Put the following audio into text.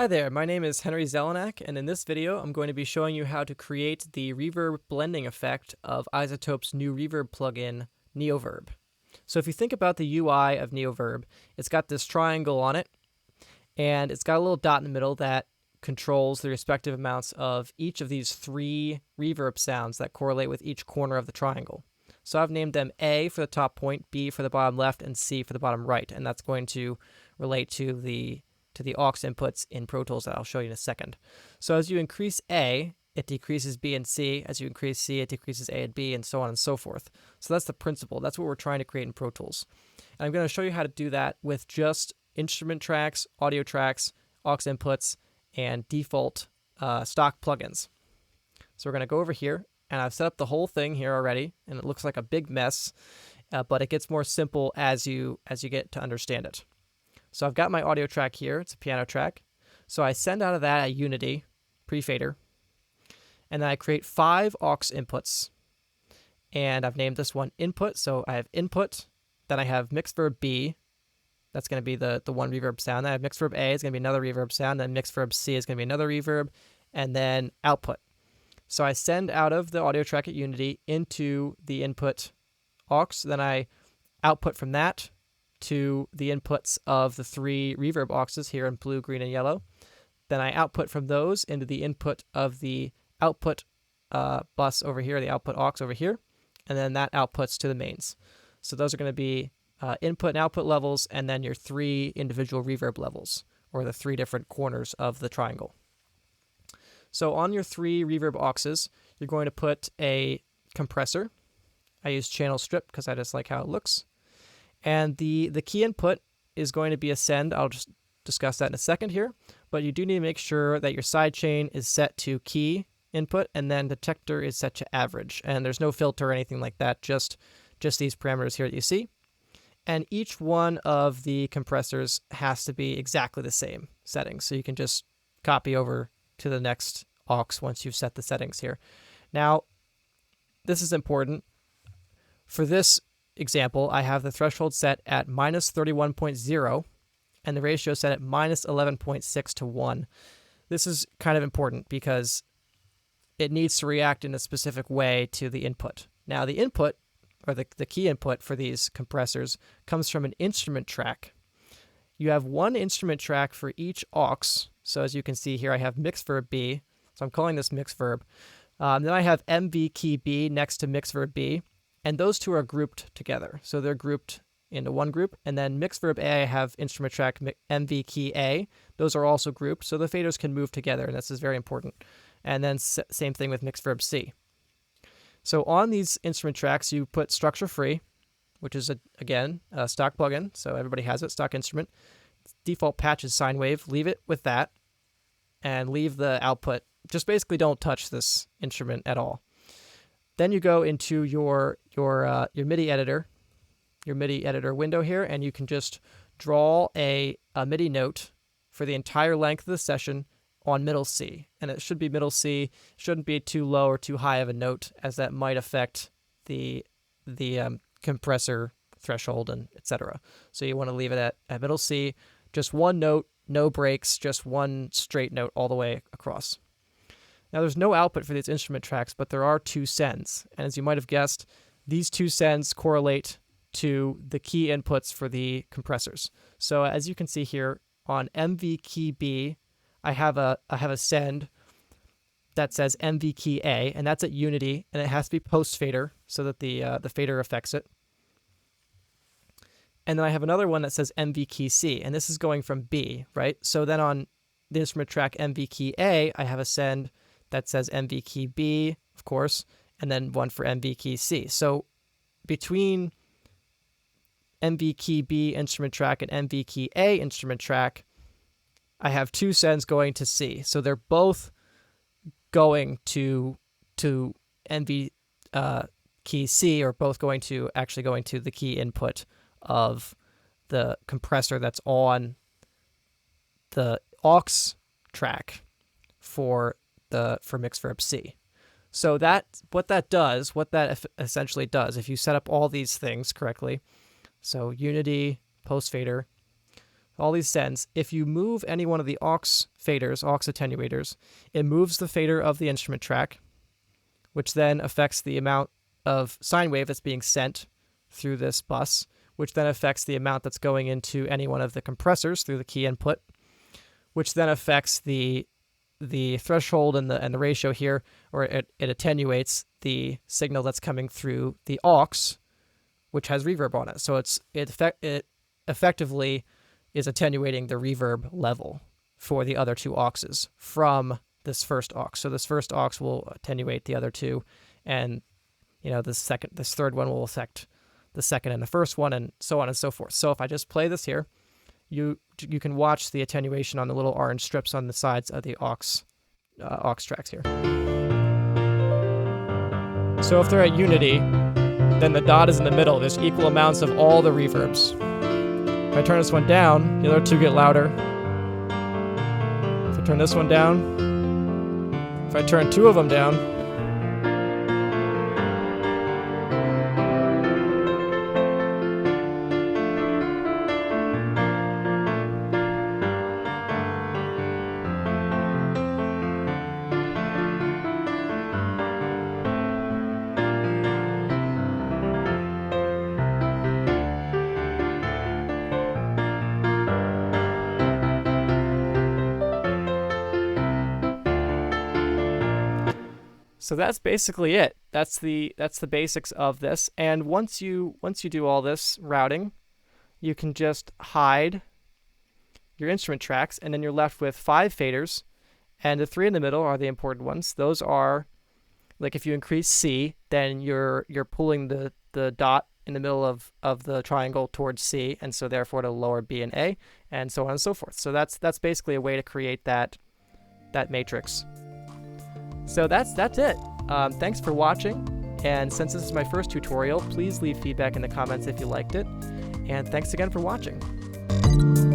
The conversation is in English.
Hi there, my name is Henry Zelenak, and in this video I'm going to be showing you how to create the reverb blending effect of iZotope's new reverb plugin, Neoverb. So if you think about the UI of Neoverb, it's got this triangle on it, and it's got a little dot in the middle that controls the respective amounts of each of these three reverb sounds that correlate with each corner of the triangle. So I've named them A for the top point, B for the bottom left, and C for the bottom right, and that's going to relate to the aux inputs in Pro Tools that I'll show you in a second. So as you increase A, it decreases B and C. As you increase C, it decreases A and B, and so on and so forth. So that's the principle. That's what we're trying to create in Pro Tools. And I'm going to show you how to do that with just instrument tracks, audio tracks, aux inputs, and default stock plugins. So we're going to go over here, and I've set up the whole thing here already, and it looks like a big mess, but it gets more simple as you get to understand it. So I've got my audio track here. It's a piano track. So I send out of that a Unity pre-fader, and then I create 5 aux inputs, and I've named this one input. So I have input, then I have mixed verb B. That's going to be the one reverb sound. Then I have mixed verb A is going to be another reverb sound. Then mixed verb C is going to be another reverb, and then output. So I send out of the audio track at Unity into the input aux. Then I output from that to the inputs of the 3 reverb auxes here in blue, green, and yellow. Then I output from those into the input of the output bus over here, the output aux over here, and then that outputs to the mains. So those are going to be input and output levels, and then your 3 individual reverb levels, or the 3 different corners of the triangle. So on your 3 reverb auxes, you're going to put a compressor. I use channel strip because I just like how it looks. And the key input is going to be a send. I'll just discuss that in a second here. But you do need to make sure that your sidechain is set to key input, and then detector is set to average. And there's no filter or anything like that, just these parameters here that you see. And each one of the compressors has to be exactly the same settings. So you can just copy over to the next aux once you've set the settings here. Now, this is important. For this example, I have the threshold set at minus 31.0 and the ratio set at minus 11.6 to 1. This is kind of important because it needs to react in a specific way to the input. Now, the input, or the key input for these compressors, comes from an instrument track. You have one instrument track for each aux. So as you can see here, I have mixed verb B. So I'm calling this mixed verb. Then I have MV key B next to mixed verb B. And those two are grouped together. So they're grouped into one group. And then mixed verb A, I have instrument track MV key A. Those are also grouped. So the faders can move together, and this is very important. And then same thing with mixed verb C. So on these instrument tracks, you put structure free, which is, again, a stock plugin. So everybody has it, stock instrument. Default patch is sine wave. Leave it with that. And leave the output. Just basically don't touch this instrument at all. Then you go into your MIDI editor, window here, and you can just draw a MIDI note for the entire length of the session on middle C. And it should be middle C. Shouldn't be too low or too high of a note, as that might affect the compressor threshold and etc. So you want to leave it at middle C. Just one note, no breaks, just one straight note all the way across. Now, there's no output for these instrument tracks, but there are 2 sends. And as you might have guessed, these 2 sends correlate to the key inputs for the compressors. So as you can see here, on MV key B, I have a send that says MV key A, and that's at Unity, and it has to be post fader so that the fader affects it. And then I have another one that says MV key C, and this is going from B, right? So then on the instrument track MV key A, I have a send that says MV key B, of course, and then one for MV key C. So between MV key B instrument track and MV key A instrument track, I have 2 sends going to C. So they're both going to MV key C, or both going to the key input of the compressor that's on the aux track for mixed verb C. So what that essentially does, if you set up all these things correctly, so Unity, post fader, all these sends, if you move any one of the aux faders, aux attenuators, it moves the fader of the instrument track, which then affects the amount of sine wave that's being sent through this bus, which then affects the amount that's going into any one of the compressors through the key input, which then affects the threshold and the ratio here, or it attenuates the signal that's coming through the aux, which has reverb on it. So it effectively is attenuating the reverb level for the other two auxes from this first aux. So this first aux will attenuate the other two, and this third one will affect the second and the first one, and so on and so forth. So if I just play this here, you can watch the attenuation on the little orange strips on the sides of the aux tracks here. So if they're at unity, then the dot is in the middle. There's equal amounts of all the reverbs. If I turn this one down, the other two get louder. If I turn this one down, if I turn two of them down, so that's basically it. That's the basics of this. And once you do all this routing, you can just hide your instrument tracks, and then you're left with 5 faders, and the 3 in the middle are the important ones. Those are, like, if you increase C, then you're pulling the dot in the middle of the triangle towards C, and so therefore to lower B and A, and so on and so forth. So that's basically a way to create that matrix. So that's it. Thanks for watching, and since this is my first tutorial, please leave feedback in the comments if you liked it, and thanks again for watching.